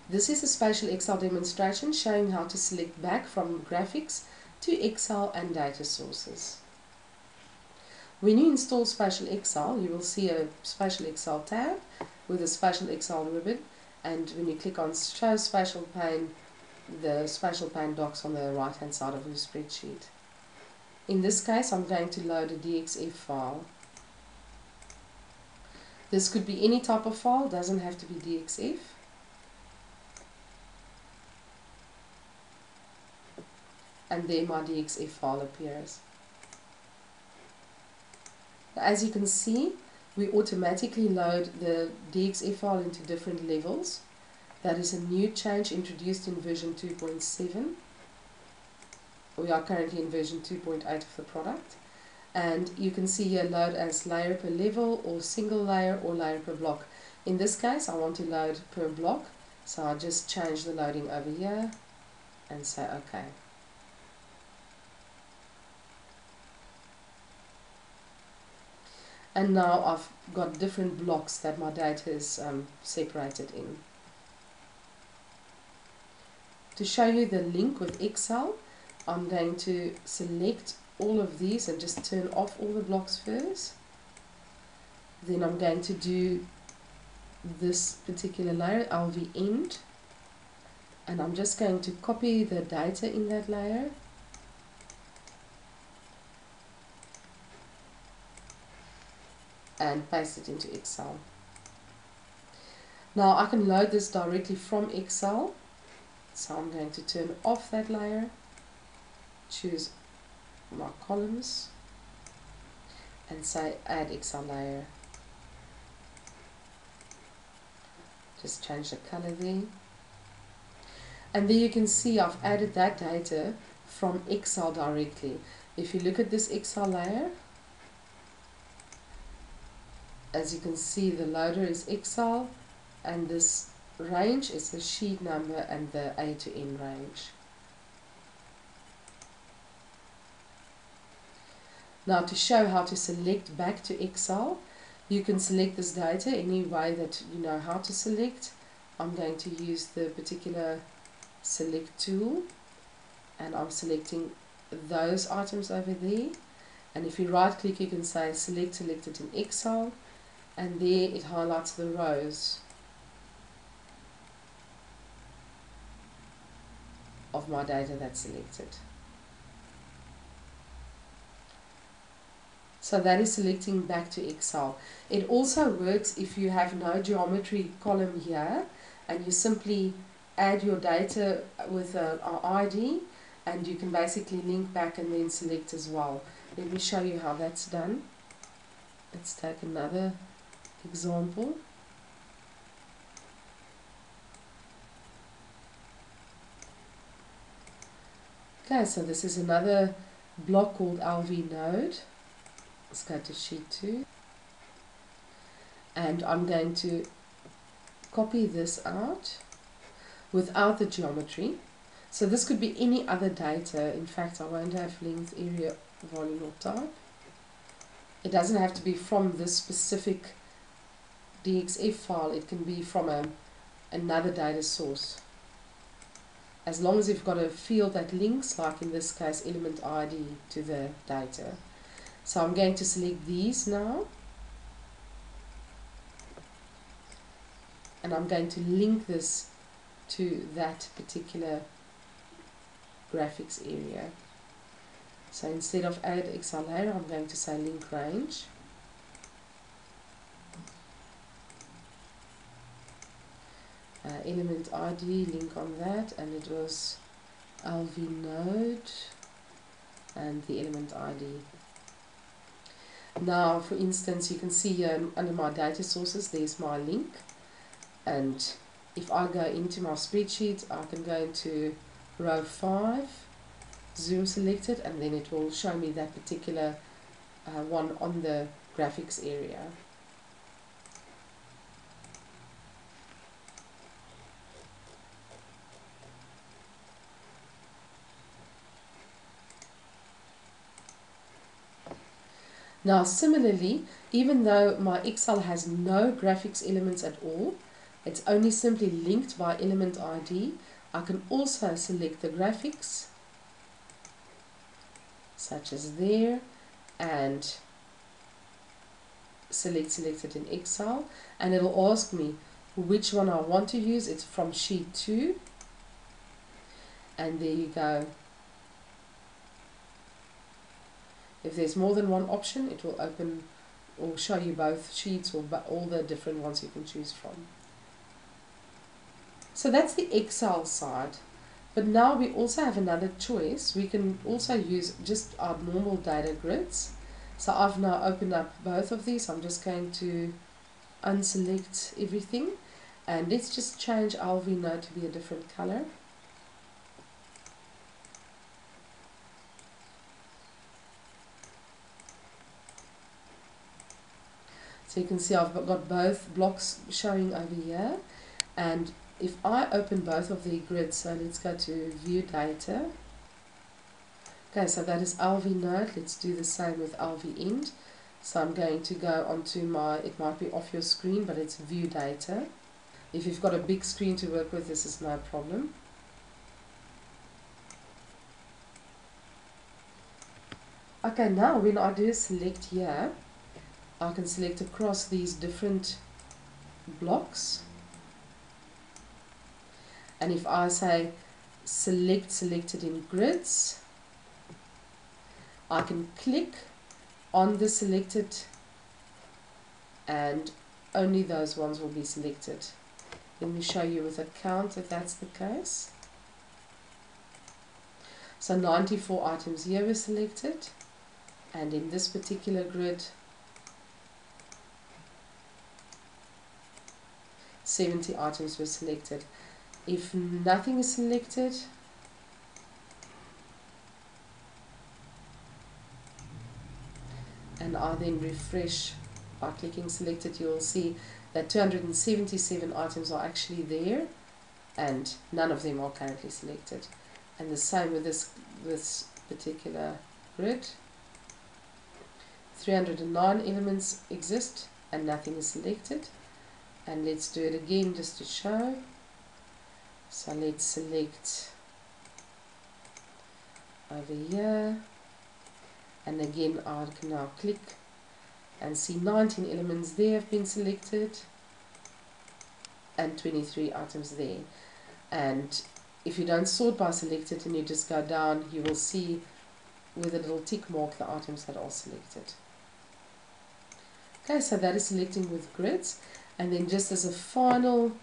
This is a SpatialXL demonstration showing how to select back from graphics to Excel and data sources. When you install SpatialXL, you will see a SpatialXL tab with a SpatialXL ribbon, and when you click on Show Spatial Pane, the Spatial Pane docks on the right hand side of your spreadsheet. In this case, I'm going to load a DXF file. This could be any type of file, doesn't have to be DXF. And there my DXF file appears. As you can see, we automatically load the DXF file into different levels. That is a new change introduced in version 2.7. We are currently in version 2.8 of the product. And you can see here load as layer per level, or single layer, or layer per block. In this case, I want to load per block, so I just change the loading over here and say OK. And now I've got different blocks that my data is separated in. To show you the link with Excel, I'm going to select all of these and just turn off all the blocks first. Then I'm going to do this particular layer, LV end, and I'm just going to copy the data in that layer. And paste it into Excel. Now I can load this directly from Excel, so I'm going to turn off that layer, choose my columns, and say add Excel layer. Just change the color there. And there you can see I've added that data from Excel directly. If you look at this Excel layer, as you can see, the loader is Excel, and this range is the sheet number and the A to N range. Now, to show how to select back to Excel, you can select this data any way that you know how to select. I'm going to use the particular select tool, and I'm selecting those items over there. And if you right click, you can say select selected in Excel, and there it highlights the rows of my data that's selected. So that is selecting back to Excel. It also works if you have no geometry column here, and you simply add your data with an ID, and you can basically link back and then select as well. Let me show you how that's done. Let's take another example. Okay, so this is another block called LV node. Let's go to sheet 2, and I'm going to copy this out without the geometry. So this could be any other data. In fact, I won't have length, area, volume, or type. It doesn't have to be from this specific DXF file. It can be from another data source, as long as you've got a field that links, like in this case element ID, to the data. So I'm going to select these now, and I'm going to link this to that particular graphics area. So instead of add Excel layer, I'm going to say link range. Element ID, link on that, and it was LV node and the element ID. Now, for instance, you can see here under my data sources, there's my link, and if I go into my spreadsheet, I can go into row 5, zoom selected, and then it will show me that particular one on the graphics area. Now similarly, even though my Excel has no graphics elements at all, It's only simply linked by element ID. I can also select the graphics, such as there, and select it in Exile, and it'll ask me which one I want to use. It's from sheet 2, and there you go. If there's more than one option, it will open or show you both sheets or all the different ones you can choose from. So that's the Excel side. But now we also have another choice. We can also use just our normal data grids. So I've now opened up both of these. I'm just going to unselect everything, and let's just change LV node to be a different color. So you can see I've got both blocks showing over here, and if I open both of the grids, so let's go to view data. Okay, so that is LV node. Let's do the same with LV end. So I'm going to go onto my, it might be off your screen, but it's view data. If you've got a big screen to work with, this is no problem. Okay, now when I do select here, I can select across these different blocks. And if I say select selected in grids, I can click on the selected and only those ones will be selected. Let me show you with a count if that's the case. So 94 items here were selected, and in this particular grid 70 items were selected. If nothing is selected, and I then refresh by clicking selected, you will see that 277 items are actually there and none of them are currently selected. And the same with this particular grid. 309 elements exist and nothing is selected. And let's do it again just to show. So let's select over here, and again I can now click and see 19 elements there have been selected and 23 items there. And if you don't sort by selected and you just go down, you will see with a little tick mark the items that are selected. Okay, so that is selecting with grids. And then just as a final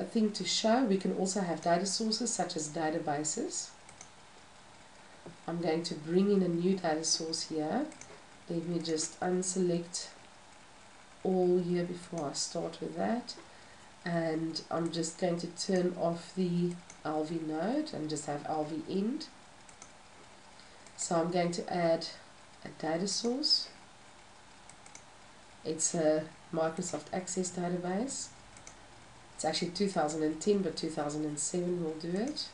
thing to show, we can also have data sources such as databases. I'm going to bring in a new data source here. Let me just unselect all here before I start with that. And I'm just going to turn off the LV node and just have LV end. So I'm going to add a data source. It's a Microsoft Access database. It's actually 2010, but 2007 will do it.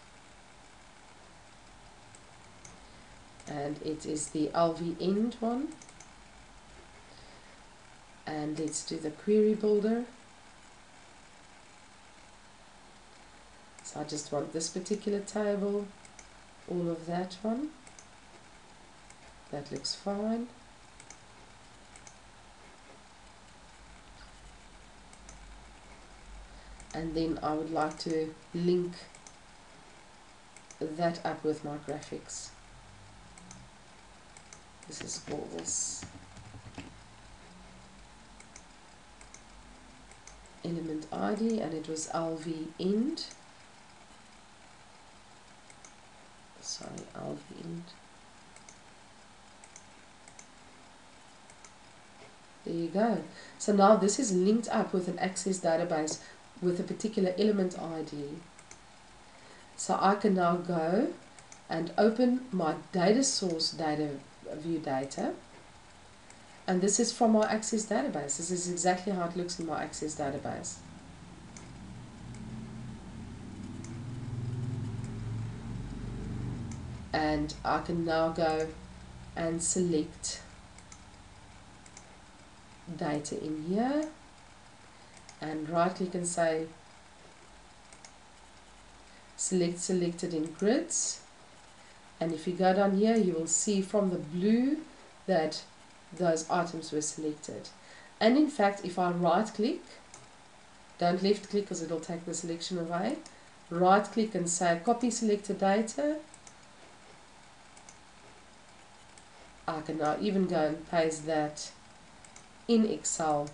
And it is the LV end one. And let's do the query builder. So I just want this particular table, all of that one. That looks fine. And then I would like to link that up with my graphics. This is all this element ID, and it was LV end. Sorry, LV end. There you go. So now this is linked up with an Access database with a particular element ID. So I can now go and open my data source data view data, and this is from my Access database. This is exactly how it looks in my Access database. And I can now go and select data in here, and right click and say select selected in grids, and if you go down here you will see from the blue that those items were selected. And in fact, if I right click, don't left click because it will take the selection away, right click and say copy selected data, I can now even go and paste that in Excel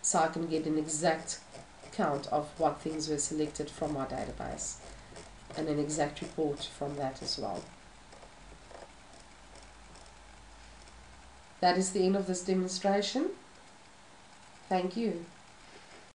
so I can get an exact count of what things were selected from our database and an exact report from that as well. That is the end of this demonstration. Thank you.